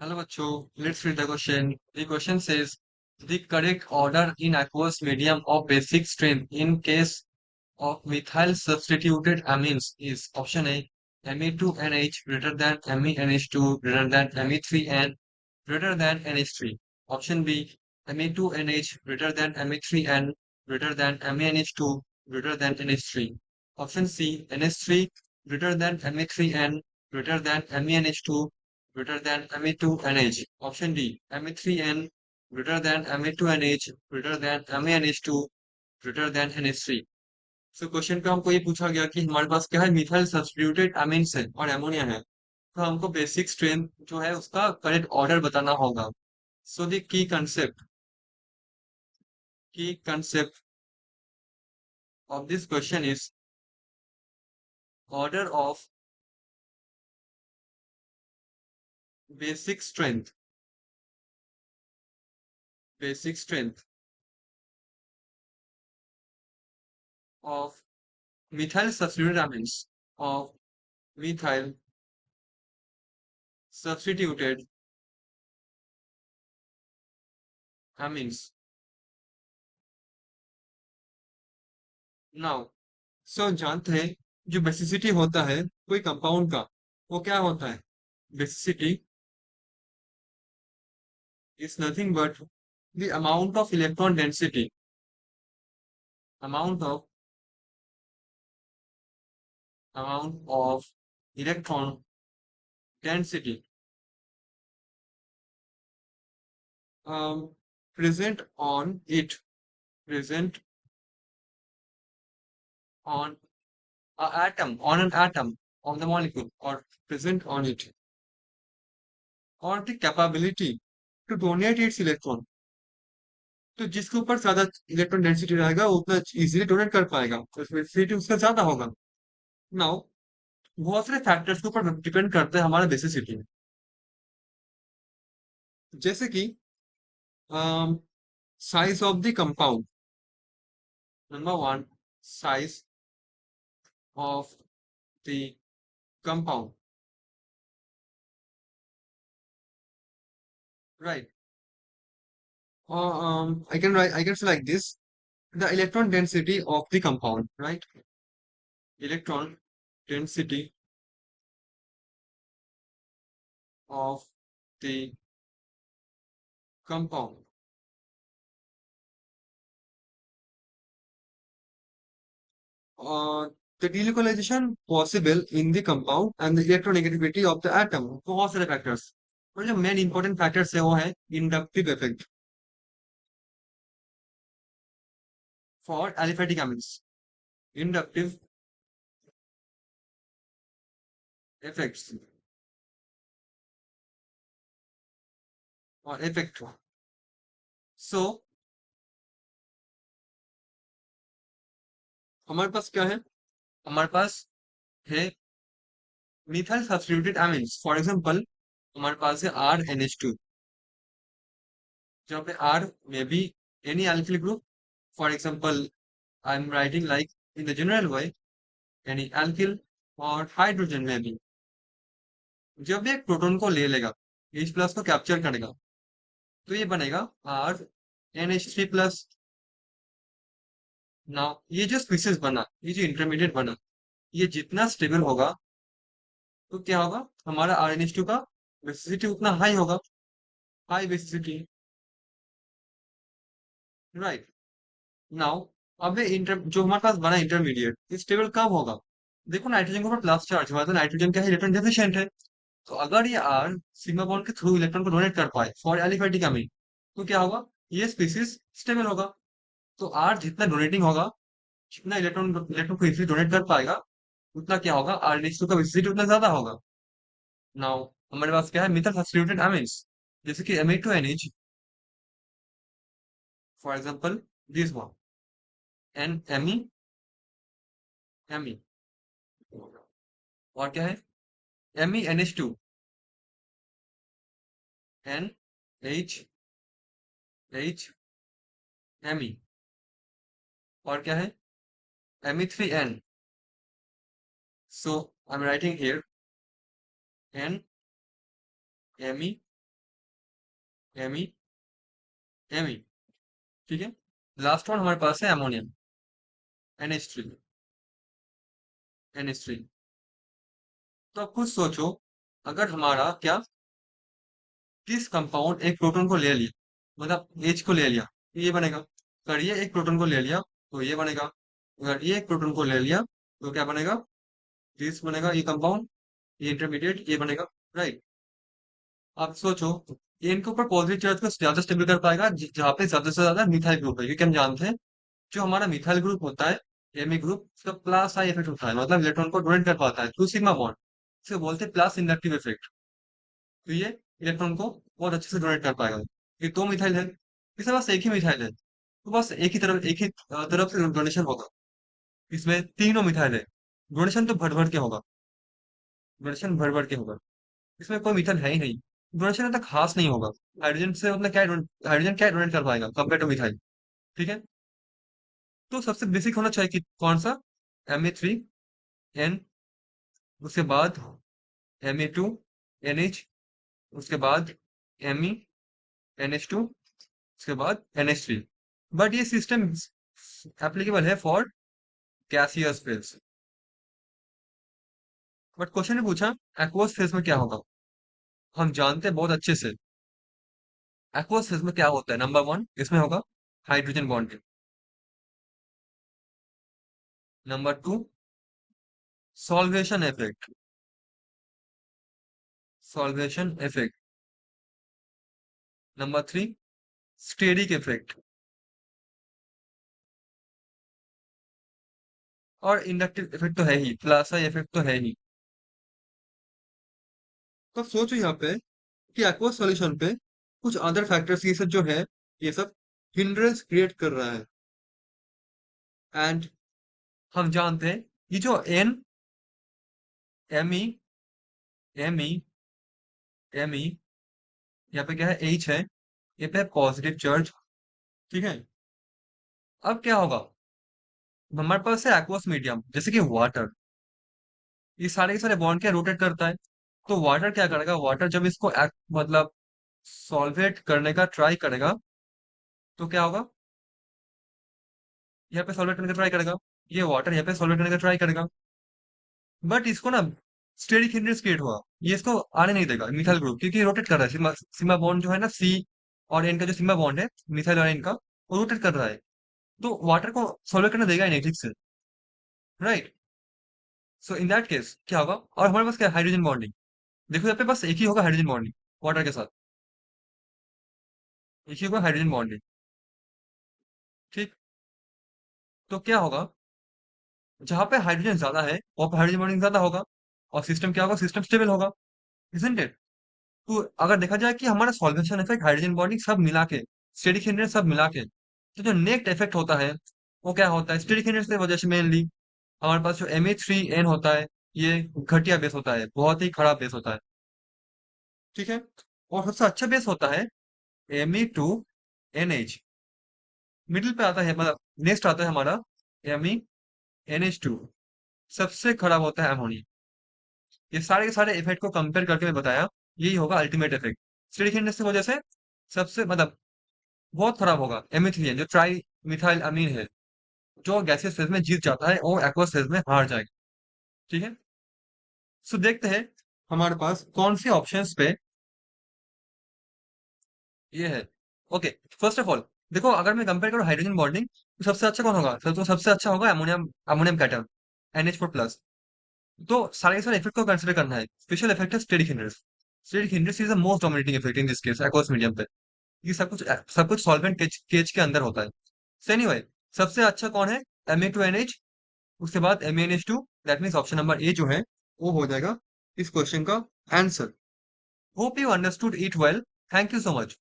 Hello, Bacho. Let's read the question. The question says the correct order in aqueous medium of basic strength in case of methyl substituted amines is option A Me2NH greater than MeNH2 greater than Me3N greater than NH3. Option B Me2NH greater than Me3N greater than MeNH2 greater than NH3. Option C NH3 greater than Me3N greater than MeNH2 greater than Me2NH. Option D Me3N greater than Me2NH greater than MeNH2 greater than NH3. So question पे हमको ये पूछा गया कि हमारे पास क्या है methyl substituted amines है और एमोनिया है तो हमको बेसिक स्ट्रेंथ जो है उसका करेक्ट ऑर्डर बताना होगा so the key concept of this question is order of basic strength basic strength of methyl substituted amines of methyl substituted amines now so जानते हैं जो बेसिसिटी होता है कोई कंपाउंड का वो क्या होता है basicity is nothing but the amount of electron density um, present on it present on an atom of the molecule or present on it or the capability to donate its electron. तो जिसके ऊपर ज्यादा electron density रहेगा वो उतना easily donate कर पाएगा तो स्पेसिसिटी उसका ज्यादा होगा नाउ बहुत सारे फैक्टर्स के ऊपर डिपेंड करता है हमारा बेसिसिटी जैसे कि size of the compound number one size of the compound right I can say like this the electron density of the compound right electron density of the compound uh, the delocalization possible in the compound and the electronegativity of the atom बहुत सारे factors और जो main important factors है वो है inductive effect for aliphatic एमिन्स inductive effects और effect so हमारे पास क्या है हमारे पास है मिथाइल सब्स्टिट्यूटेड एमिन्स फॉर एग्जांपल हमारे पास है RNH2 जहाँ पे R में be any alkyl group for example I'm writing like in the general way any alkyl और हाइड्रोजन में भी जब एक प्रोटॉन को ले लेगा H प्लस को कैप्चर करेगा तो ये बनेगा RNH3 प्लस नाउ ये जो स्पीसीज बना ये जो इंटरमीडिएट बना ये जितना स्टेबल होगा तो क्या होगा हमारा RNH2 का बेसिसिटी उतना हाई होगा हाई बेसिसिटी राइट नाउ अब ये इंटर जो हमारे पास बना इंटरमीडिएट स्टेबल कब होगा देखो नाइट्रोजन के ऊपर प्लस चार्ज हुआ है तो नाइट्रोजन क्या है इलेक्ट्रॉन डेफिशिएंट है तो अगर ये आर सिग्मा बॉन्ड के थ्रू इलेक्ट्रॉन को डोनेट कर पाए फॉर एलिफेटिक अमीन तो क्या होगा ये स्पीसीज स्टेबल होगा तो आर जितना डोनेटिंग होगा जितना इलेक्ट्रॉन इलेक्ट्रॉन को इजीली डोनेट कर पाएगा उतना क्या होगा आर टू का विसिसिटी उतना ज्यादा होगा नाउ हमारे पास क्या है मिथाइल सब्स्टिट्यूटेड अमीन्स जैसे कि Me2NH for example this one N Me और क्या है MENH2 NH Me और क्या है Me3N so I'm writing here N Me एमी, एमी, ठीक है। लास्ट वन हमारे पास है अमोनियम, NH3, NH3। तो अब खुद सोचो, अगर हमारा क्या, किस कंपाउंड एक प्रोटॉन को ले लिया, मतलब H को ले लिया, तो ये बनेगा। अगर ये एक प्रोटॉन को ले लिया तो ये बनेगा। अगर ये एक प्रोटॉन को ले लिया तो क्या बनेगा, दिस बनेगा, ये कंपाउंड, ये इंटरमीडिएट, ये बनेगा। राइट। आप सोचो, ये इनके ऊपर पॉजिटिव चार्ज को ज्यादा स्टेबल कर पाएगा जहाँ पे ज्यादा से ज्यादा मिथाइल ग्रुप है, क्योंकि हम जानते हैं जो हमारा मिथाइल ग्रुप होता है, एमी ग्रुप, उसका प्लस आई इफेक्ट होता है, मतलब इलेक्ट्रॉन को डोनेट कर पाता है थ्रू सिग्मा बॉन्ड। इसे बोलते हैं प्लस इंडक्टिव इफेक्ट। तो ये इलेक्ट्रॉन को बहुत अच्छे से डोनेट कर पाएगा। ये दो मिथाइल है, इसमें बस एक ही मिथाइल है, तो बस एक ही तरफ से डोनेशन होगा। इसमें तीनों मिथाइल है, डोनेशन तो भर भर के होगा, डोनेशन भर भर के होगा। इसमें कोई मिथाइल है ही नहीं, डोनेशन इतना खास नहीं होगा। हाइड्रोजन से उतना क्या हाइड्रोजन क्या डोनेट कर पाएगा कंपेयर टू मिथाइल, ठीक है। तो सबसे बेसिक होना चाहिए कि कौन सा, Ma3N, उसके बाद Ma2NH, उसके बाद Me NH2, उसके बाद NH3। बट ये सिस्टम एप्लीकेबल है for gaseous phase. But question ने पूछा एक्वस फेज में क्या होगा। हम जानते हैं बहुत अच्छे से एक्वस फेज में क्या होता है। नंबर वन, इसमें होगा hydrogen bonding. Number two, solvation effect, solvation effect. Number three, steric effect. और इंडक्टिव इफेक्ट तो है ही, प्लासा इफेक्ट तो है ही। तो अब सोचो यहाँ पे कि एक्वा सॉल्यूशन पे कुछ अदर फैक्टर्स ये सब जो है, ये सब हिंड्रेंस क्रिएट कर रहा है। एंड हम जानते हैं ये जो एन, एम ई यहाँ पे क्या है, एच है, ये पे पॉजिटिव चार्ज, ठीक है। अब क्या होगा, हमारे पास है एक्वस मीडियम जैसे कि वाटर, ये सारे के सारे बॉन्ड क्या रोटेट करता है। तो वाटर क्या करेगा, वाटर जब इसको मतलब सॉल्वेट करने का ट्राई करेगा तो क्या होगा, यहाँ पे सॉल्वेट करने का ट्राई करेगा, ये वाटर यहाँ पे सॉल्वेट करने का ट्राई करेगा। बट इसको ना स्टेरिक हिंड्रेंस क्रिएट हुआ, ये इसको आने नहीं देगा मिथाइल ग्रुप, क्योंकि रोटेट कर रहा है। सिग्मा सिग्मा बॉन्ड जो है ना, सी और एन का जो सिग्मा बॉन्ड है मिथाइल और एन का, वो रोटेट कर रहा है। तो वाटर को सॉल्वेट करने देगा ही नहीं ठीक से। Right. So in that case क्या होगा, और हमारे पास क्या हाइड्रोजन बॉन्डिंग, देखो यहाँ पे बस एक ही होगा हाइड्रोजन बॉन्डिंग वाटर के साथ, एक ही होगा हाइड्रोजन बॉन्डिंग, ठीक। तो क्या होगा, जहां पे हाइड्रोजन ज्यादा है वहां पे हाइड्रोजन बॉन्डिंग ज्यादा होगा, और सिस्टम क्या होगा, सिस्टम स्टेबल होगा, इजंट इट। तो अगर देखा जाए कि हमारा सॉल्वेशन इफेक्ट, हाइड्रोजन बॉन्डिंग सब मिला के, स्टेरिक हिंड्रेंस सब मिला के, तो जो नेक्स्ट इफेक्ट होता है वो क्या होता है, स्टेरिक हिंड्रेंस की वजह से मेनली हमारे पास जो Ma3N होता है, ये घटिया बेस होता है, बहुत ही खराब बेस होता है, ठीक है। और सबसे अच्छा बेस होता है Me2NH। मिडिल पे आता है, मतलब नेक्स्ट आता है हमारा MeNH2। सबसे खराब होता है अमोनिया। ये सारे के सारे इफेक्ट को कंपेयर करके मैं बताया, यही होगा अल्टीमेट इफेक्ट। स्टेरिक हिंड्रेंस की वजह से सबसे मतलब बहुत खराब होगा M3N, जो ट्राई मिथाइल अमीन है, जो गैसियस फेज में जीत जाता है और एक्वस फेज में हार जाएगा, ठीक है। सो देखते हैं हमारे पास कौन से ऑप्शंस पे ये है। ओके, फर्स्ट ऑफ ऑल देखो, अगर मैं कंपेयर करूँ हाइड्रोजन बॉन्डिंग, तो सबसे अच्छा कौन होगा, तो सबसे अच्छा होगा अमोनियम, अमोनियम कैटन, NH4+। तो सारे के सारे इफेक्ट को कंसिडर करना है। स्पेशल इफेक्ट है steric hindrance. Steric hindrance is the most dominating effect in this case aqueous medium पे। ये सब कुछ सॉल्वेंट केज केज के अंदर होता है। सो एनीवे, सबसे अच्छा कौन है, Ma2NH, उसके बाद MnH2। That means option number A जो है वो हो जाएगा इस क्वेश्चन का answer. Hope you understood it well. Thank you so much.